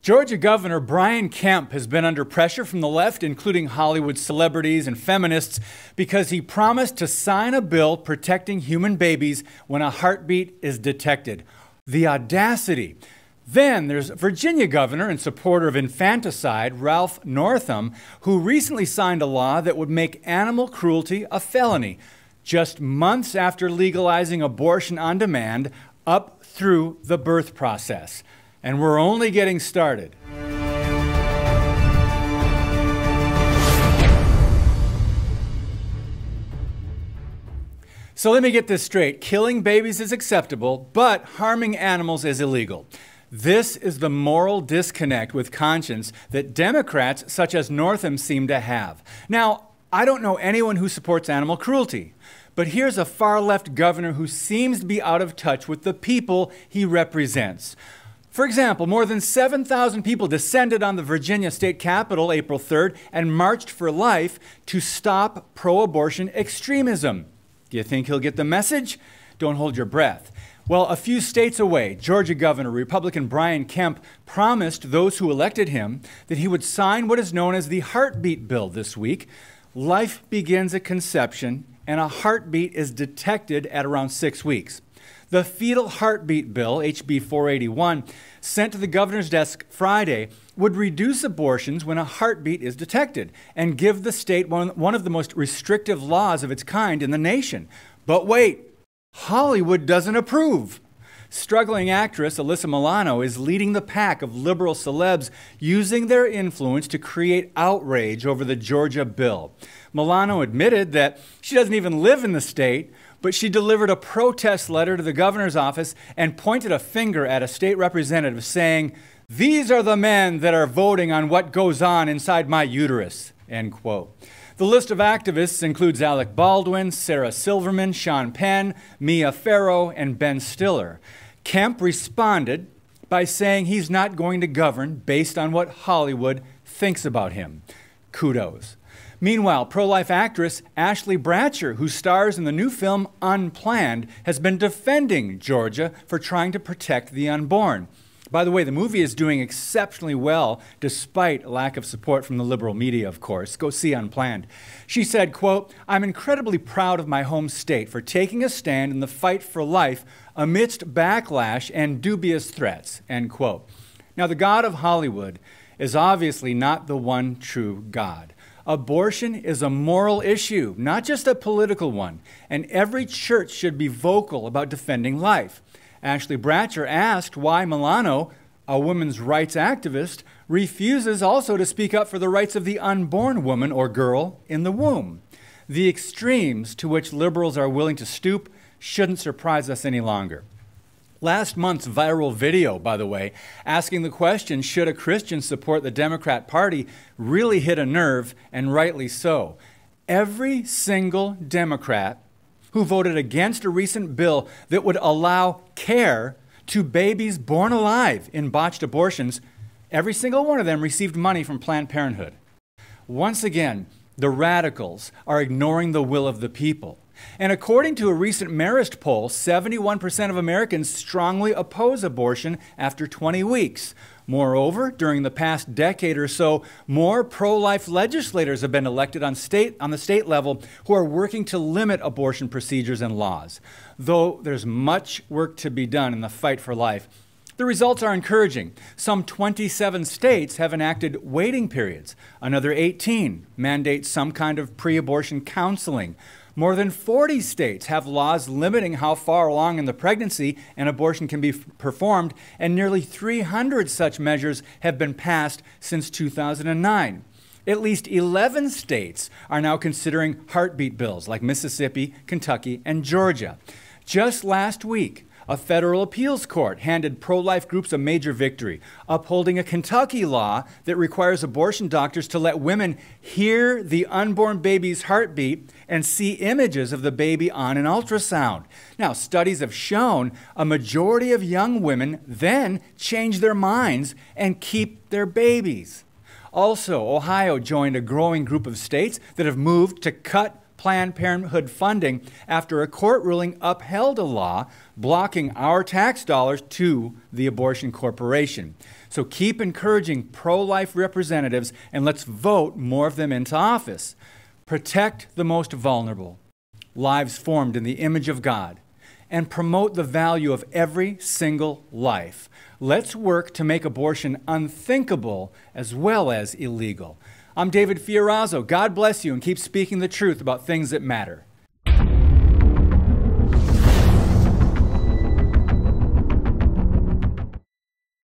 Georgia Governor Brian Kemp has been under pressure from the left, including Hollywood celebrities and feminists, because he promised to sign a bill protecting human babies when a heartbeat is detected. The audacity. Then there's Virginia governor and supporter of infanticide, Ralph Northam, who recently signed a law that would make animal cruelty a felony, just months after legalizing abortion on demand up through the birth process. And we're only getting started. So let me get this straight. Killing babies is acceptable, but harming animals is illegal. This is the moral disconnect with conscience that Democrats such as Northam seem to have. Now, I don't know anyone who supports animal cruelty, but here's a far-left governor who seems to be out of touch with the people he represents. For example, more than 7,000 people descended on the Virginia state capitol April 3rd and marched for life to stop pro-abortion extremism. Do you think he'll get the message? Don't hold your breath. Well, a few states away, Georgia Governor Republican Brian Kemp promised those who elected him that he would sign what is known as the heartbeat bill this week. Life begins at conception, and a heartbeat is detected at around 6 weeks. The Fetal Heartbeat Bill, HB 481, sent to the governor's desk Friday, would reduce abortions when a heartbeat is detected and give the state one of the most restrictive laws of its kind in the nation. But wait, Hollywood doesn't approve. Struggling actress Alyssa Milano is leading the pack of liberal celebs using their influence to create outrage over the Georgia bill. Milano admitted that she doesn't even live in the state, but she delivered a protest letter to the governor's office and pointed a finger at a state representative saying, "These are the men that are voting on what goes on inside my uterus," end quote. The list of activists includes Alec Baldwin, Sarah Silverman, Sean Penn, Mia Farrow, and Ben Stiller. Kemp responded by saying he's not going to govern based on what Hollywood thinks about him. Kudos. Meanwhile, pro-life actress Ashley Bratcher, who stars in the new film Unplanned, has been defending Georgia for trying to protect the unborn. By the way, the movie is doing exceptionally well, despite lack of support from the liberal media, of course. Go see Unplanned. She said, quote, "I'm incredibly proud of my home state for taking a stand in the fight for life amidst backlash and dubious threats," end quote. Now, the God of Hollywood is obviously not the one true God. Abortion is a moral issue, not just a political one, and every church should be vocal about defending life. Ashley Bratcher asked why Milano, a women's rights activist, refuses also to speak up for the rights of the unborn woman or girl in the womb. The extremes to which liberals are willing to stoop shouldn't surprise us any longer. Last month's viral video, by the way, asking the question, should a Christian support the Democrat Party, really hit a nerve, and rightly so. Every single Democrat who voted against a recent bill that would allow care to babies born alive in botched abortions, every single one of them received money from Planned Parenthood. Once again, the radicals are ignoring the will of the people. And according to a recent Marist poll, 71% of Americans strongly oppose abortion after 20 weeks. Moreover, during the past decade or so, more pro-life legislators have been elected on the state level who are working to limit abortion procedures and laws. Though there's much work to be done in the fight for life, the results are encouraging. Some 27 states have enacted waiting periods. Another 18 mandate some kind of pre-abortion counseling. More than 40 states have laws limiting how far along in the pregnancy an abortion can be performed, and nearly 300 such measures have been passed since 2009. At least 11 states are now considering heartbeat bills, like Mississippi, Kentucky, and Georgia. Just last week, a federal appeals court handed pro-life groups a major victory, upholding a Kentucky law that requires abortion doctors to let women hear the unborn baby's heartbeat and see images of the baby on an ultrasound. Now, studies have shown a majority of young women then change their minds and keep their babies. Also, Ohio joined a growing group of states that have moved to cut Planned Parenthood funding after a court ruling upheld a law blocking our tax dollars to the abortion corporation. So keep encouraging pro-life representatives and let's vote more of them into office. Protect the most vulnerable, lives formed in the image of God, and promote the value of every single life. Let's work to make abortion unthinkable as well as illegal. I'm David Fiorazo. God bless you and keep speaking the truth about things that matter.